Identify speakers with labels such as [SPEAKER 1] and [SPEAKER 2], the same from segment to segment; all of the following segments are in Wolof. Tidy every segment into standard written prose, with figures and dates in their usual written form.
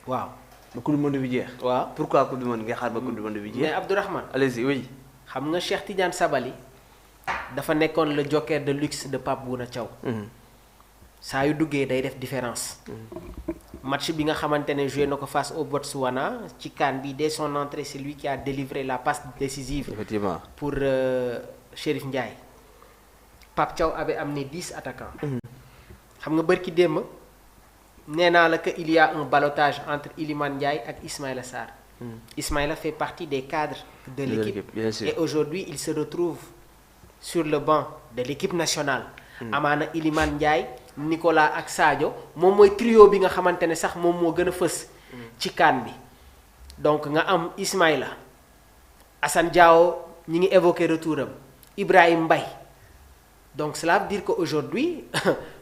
[SPEAKER 1] waaw.
[SPEAKER 2] ba coupe du monde bi jeex.
[SPEAKER 1] waaw
[SPEAKER 2] pourquoi coupe du monde nga xaar ba coupe du monde bi jeex.
[SPEAKER 1] mais Abdourahmane.
[SPEAKER 2] allez-y oui.
[SPEAKER 1] xam nga Cheikh Tidiane Sabaly dafa nekkoon le joker de luxe de Pape Bouna Thiaw. saa yu duggee day def différence. match bi nga xamante ne joué na ko face au Botswana ci CAN bi dès son entrée c'est lui qui a délivré la passe décisive.
[SPEAKER 2] effectivement
[SPEAKER 1] pour Chérif Ndiaye. Pape Thiaw avait amené 10 attaquants. xam nga bërki démb nee naa la que il y a un ballottage entre Iliman Ndiaye ak Ismaïla Sarr. Ismaïla fait partie des cadres de l'équipe
[SPEAKER 2] bien sûr.
[SPEAKER 1] et aujourd'hui il se retrouve sur le banc de l'équipe nationale. amaana Iliman Ndiaye Nicolas ak Sadio moom mooy trio bi nga xamante ne sax moom moo gën a fës. ci CAN bi donc nga am Ismaïla Assane Diao ñi ngi évoqué retour am Ibrahim Mbaye donc cela veut dire que aujourd'hui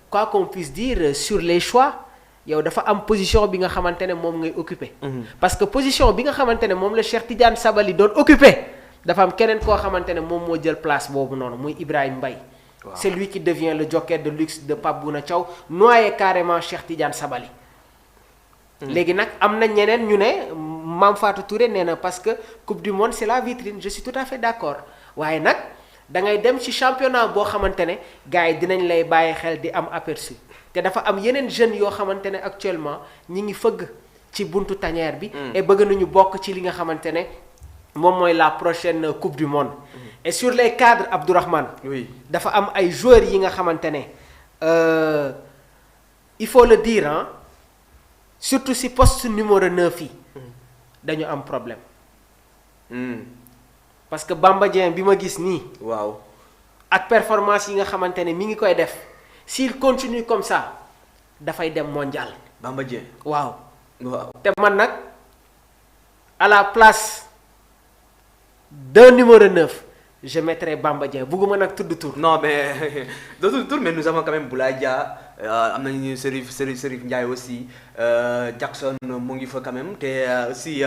[SPEAKER 1] quoi qu'on puisse dire sur les choix yow dafa am position bi nga xamante ne moom ngay occuper. parce que position bi nga xamante ne moom la Cheikh Tidiane Sabaly doon occuper dafa am keneen koo xamante ne moom moo jël place boobu noonu muy Ibrahim Mbaye. Wow. C'est lui qui devient le joker de luxe de Pape Bouna Thiaw noyé carrément Cheikh Tidiane Sabaly. léegi nag am na ñeneen ñu ne Mame Fatou Touré nee na parce que coupe du monde c'est la vitrine je suis tout à fait d'accord waaye nag da ngay dem ci championnat boo xamante ne gars yi dinañ lay bàyyi xel di am aperçu te dafa am yeneen jeunes yoo xamante ne actuellement ñi ngi fëgg ci buntu tanière bi. et bëgg nañu bokk ci li nga xamante ne moom mooy la prochaine coupe du monde. et sur les cadres Abdourahmane.
[SPEAKER 2] oui
[SPEAKER 1] dafa am ay joueurs yi nga xamante ne il faut le dire hein surtout si poste numéro 9 yi. dañu am problème. parce que Bamba Dieng bi ma gis nii.
[SPEAKER 2] waaw.
[SPEAKER 1] ak performance yi nga xamante ne mi ngi koy def s'il continue comme ça dafay dem mondial.
[SPEAKER 2] Bamba Dieng.
[SPEAKER 1] waaw.
[SPEAKER 2] waaw.
[SPEAKER 1] te man nag à la place d'un numéro 9 je mettrai Bamba Dieng bugguma nag tudd tur.
[SPEAKER 2] non mais d'autres tours mais nous avons quand même Boulaye Dia am nañu Serif Ndiaye aussi Jackson mu ngi fa quand même te aussi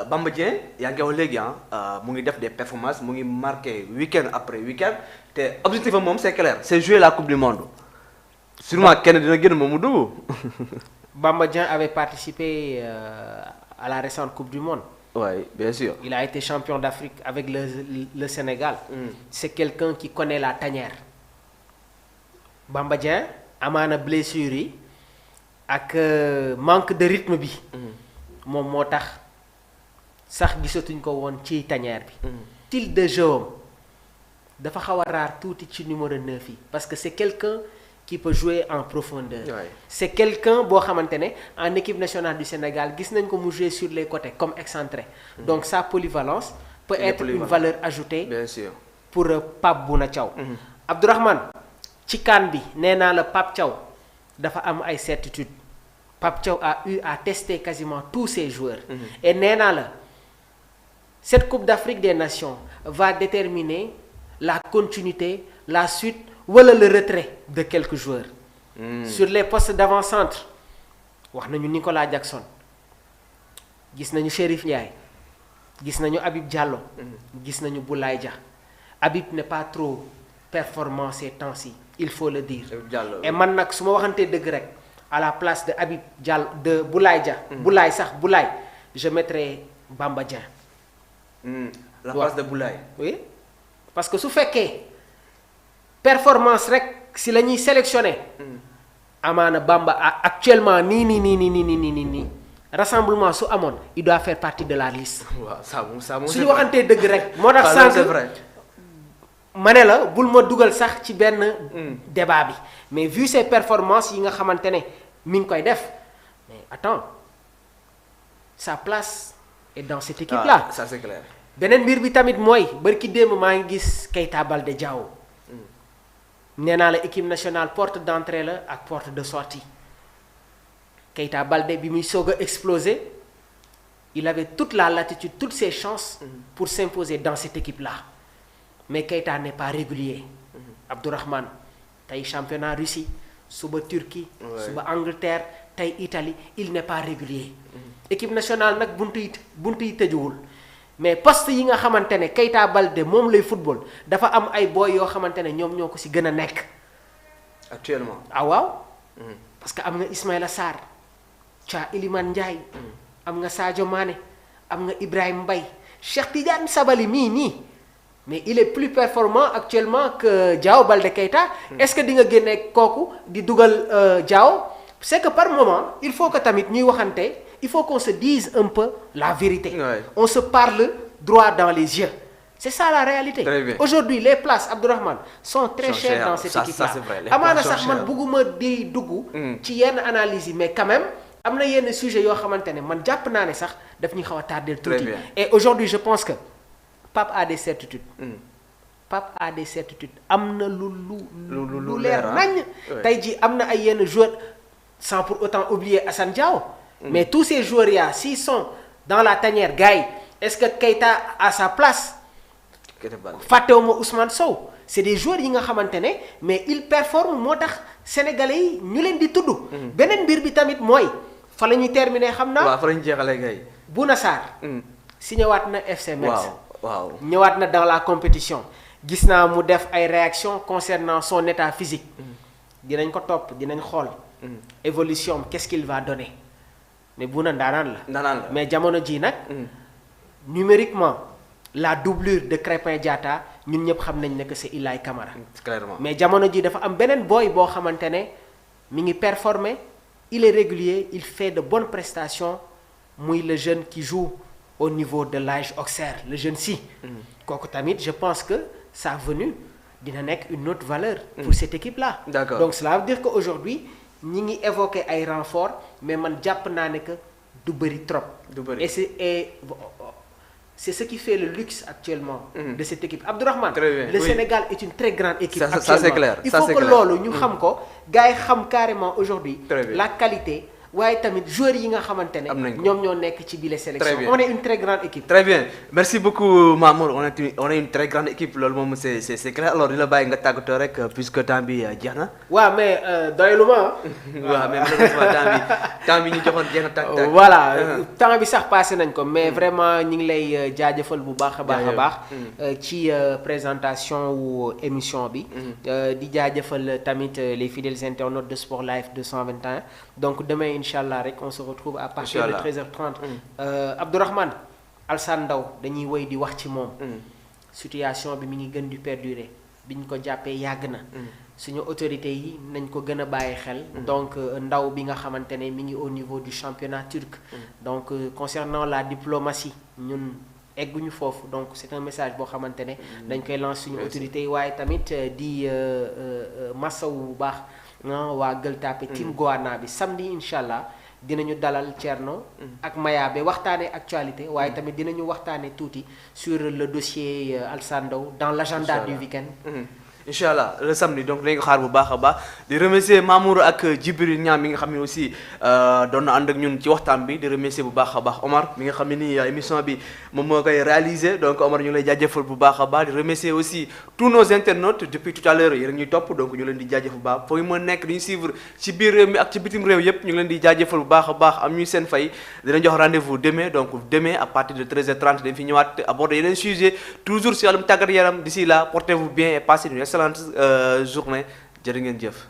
[SPEAKER 2] Bamba Dieng yaa ngi wax léegi mu ngi def des performances mu ngi marqué week-end après week-end te objectif am moom c'est clair c'est jouer la coupe du monde sûrement kenn dina génn moom mu dugg.
[SPEAKER 1] Bamba Dieng avait participé à la récente coupe du monde.
[SPEAKER 2] Oui, bien sûr.
[SPEAKER 1] Il a été champion d'Afrique avec le Sénégal. C'est quelqu'un qui connaît la tanière. Bamba Dieng amaana blessure yi ak manque de rythme bi. moom moo tax sax gisatuñ ko woon ci tanière bi. style de jeu am dafa xaw a rare tuuti ci numéro 9 yi parce que c'est quelqu'un qui peut jouer en profondeur.
[SPEAKER 2] Ouais.
[SPEAKER 1] C'est quelqu'un boo xamante ne en équipe nationale du Sénégal gis nañ ko mu jouer sur les côtés comme excentré. Donc sa polyvalence peut être une valeur ajoutée.
[SPEAKER 2] Bien sûr.
[SPEAKER 1] Pour Pape Bouna Thiaw. Abdourahmane ci CAN bi nee naa la Pape Thiaw dafa am ay certitudes Pape Thiaw a eu à tester quasiment tous ses joueurs. Et nee naa la cette Coupe d'Afrique des Nations va déterminer la continuité, la suite wala le retrait de quelques joueurs. Sur les postes d'avant-centre wax nañu Nicolas Jackson gis nañu Chérif Ndiaye gis nañu Habib Diallo. gis nañu Boulaye Dia. Habib n'est pas trop performant ces temps-ci il faut le dire. Et man nag su ma waxantee dëgg rek à la place de Habib Diallo de Boulaye Dia. Boulaye je mettrai Bamba Dieng.
[SPEAKER 2] La place de Boulaye.
[SPEAKER 1] Oui parce que su fekkee performance rek si la ñuy sélectionné. amaana Bamba actuellement nii rassemblement su amoon il doit faire partie de la liste.
[SPEAKER 2] waaw ça moom
[SPEAKER 1] suñu waxantee dëgg rek. moo tax sànq
[SPEAKER 2] c'est vrai.
[SPEAKER 1] ma ne la bul ma dugal sax ci benn débat bi mais vu ses performances yi nga xamante ne mi ngi koy def mais attends sa place est dans cette équipe là.
[SPEAKER 2] Ça c'est clair.
[SPEAKER 1] beneen mbir bi tamit mooy barki démb maa ngi gis Keita Baldé Diao. nee naa la équipe nationale porte d'entrée la ak porte de sortie Keita Baldé bi muy soog a exploser il avait toute la latitude toutes ses chances pour s'imposer dans cette équipe là mais Keita n'est pas régulier. Abdourahmane tey championnat Russie suba Turquie. suba Angleterre tey Italie il n'est pas régulier. équipe nationale nag buntu yi tëjuwul mais poste yi nga xamante ne Keita Baldé moom lay football dafa am ay boy yoo xamante ne ñoom ñoo ko ci gën a nekk.
[SPEAKER 2] actuellement.
[SPEAKER 1] ah waaw. parce que am nga Ismaïla Sarr tu as Iliman Ndiaye am nga Sadio Mané am nga Ibrahima Mbaye Cheikh Tidiane Sabali mii nii mais il est plus performant actuellement que Diao Baldé Keita est-ce que di nga génne kooku di dugal Diao c'est que par moment il faut que tamit ñuy waxante il faut qu'on se dise un peu la vérité on se parle droit dans les yeux c'est ça la réalité. Aujourd'hui les places Abdourahmane sont très chères dans cette équipe là amaana sax man bëgguma di dugg ci yenn analyse yi mais quand même am na yenn sujet yoo xamante ne man jàpp naa ne sax daf ñu xaw a tardel tuuti et aujourd'hui je pense que Pape a des certitudes Pape a des certitudes am na lu leer nañ tey ji am na ay yenn joueurs sans pour autant oublier Assane Diao mais tous ces joueurs là s'ils sont dans la tanière gars yi est-ce que Keita a sa place fàttewuma Ousmane Sow c'est des joueurs yi nga xamante ne mais ils performent moo tax sénégalais yi ñu leen di tudd beneen mbir bi tamit mooy fa la ñuy terminer xam naa
[SPEAKER 2] waaw fa la ñu jeexalee gars yi
[SPEAKER 1] Bouna Sarr signé waat na FC Metz
[SPEAKER 2] waaw
[SPEAKER 1] ñëwaat na dans la compétition gis naa mu def ay réactions concernant son état physique dinañ ko topp dinañ xool évolution qu'est-ce qu'il va donner mais Bouna ndaanaan la mais jamono ji nag numériquement la doublure de Crépin Diatta ñun ñëpp xam nañ ne que c'est Ilaay Camara
[SPEAKER 2] clairement
[SPEAKER 1] mais jamono ji dafa am beneen boy boo xamante ne mi ngi performer il est régulier il fait de bonnes prestations muy le jeune qui joue au niveau de l'AS Auxerre le jeune si kooku tamit je pense que sa venue dina nekk une autre valeur pour cette équipe là
[SPEAKER 2] d'accord
[SPEAKER 1] donc cela veut dire que aujourd'hui ñi ngi évoquer ay renforts mais man jàpp naa ne que du bëri trop et c'est ce qui fait le luxe actuellement de cette équipe Abdourahmane le Sénégal est une très grande équipe actuellement
[SPEAKER 2] ça c'est clair
[SPEAKER 1] il faut que loolu ñu xam ko gars yi xam carrément aujourd'hui la qualité waaye tamit joueurs yi nga xamante ne ñoom ñoo nekk ci bile sélection on est une très grande équipe
[SPEAKER 2] très bien merci beaucoup Mamour on est une très grande équipe loolu moom c'est clair alors di la bàyyi nga tàggatoo rek puisque temps bi jeex na
[SPEAKER 1] waaw mais doylu ma
[SPEAKER 2] waaw mais malheureusement temps bi ñu joxoon jeex na tàgg
[SPEAKER 1] voilà temps bi sax passé nañ ko mais vraiment ñu ngi lay jaajëfal bu baax a baax ci présentation wu émission bi di jaajëfal tamit les fidèles internautes de Sport Life 221 donc demain Inch'Allah rek on se retrouve à partir de 13h30 Abdourahmane Alassane Ndao dañuy woy di wax ci moom situation bi mi ngi gën di perdurer bi ñu ko jàppee yàgg na suñu autorités yi nañ ko gën a bàyyi xel donc Ndao bi nga xamante ne mi ngi au niveau du championnat turc donc concernant la diplomatie ñun egguñu foofu donc c'est un message boo xamante ne dañ koy lancer suñu autorités yi waaye tamit di massawu bu baax waa Gueule Tapée team Goana bi samedi incha allah dinañu dalal Thierno ak Mayabe waxtaanee actualité waaye tamit dinañu waxtaanee tuuti sur le dossier Alassane Ndao dans l'agenda du week-end
[SPEAKER 2] Inch'Allah le samedi donc lañ ko xaar bu baax a baax di remercier Mamour ak Djibril Niang mi nga xam ne aussi doon na ànd ak ñun ci waxtaan bi di remercier bu baax a baax Omar mi nga xam ne nii émission bi moom moo koy réaliser donc Omar ñu ngi lay jaajëfal bu baax a baax di remercier aussi tous nos internautes depuis tout à l'heure yéen ñuy topp donc ñu leen di jaajëfal bu baax foo ñu mën nekk di ñu suivre ci biir réew mi ak ci bitim réew yépp ñu ngi leen di jaajëfal bu baax a baax am ñuy seen fay dinañ jox rendez-vous demain donc demain à partir de 13h30 dañ fi ñëwaat aborder yeneen sujet toujours ci wàllum tàggat yaram d'ici là portez-vous bien et passez une excellente journée jërë ngeen jëf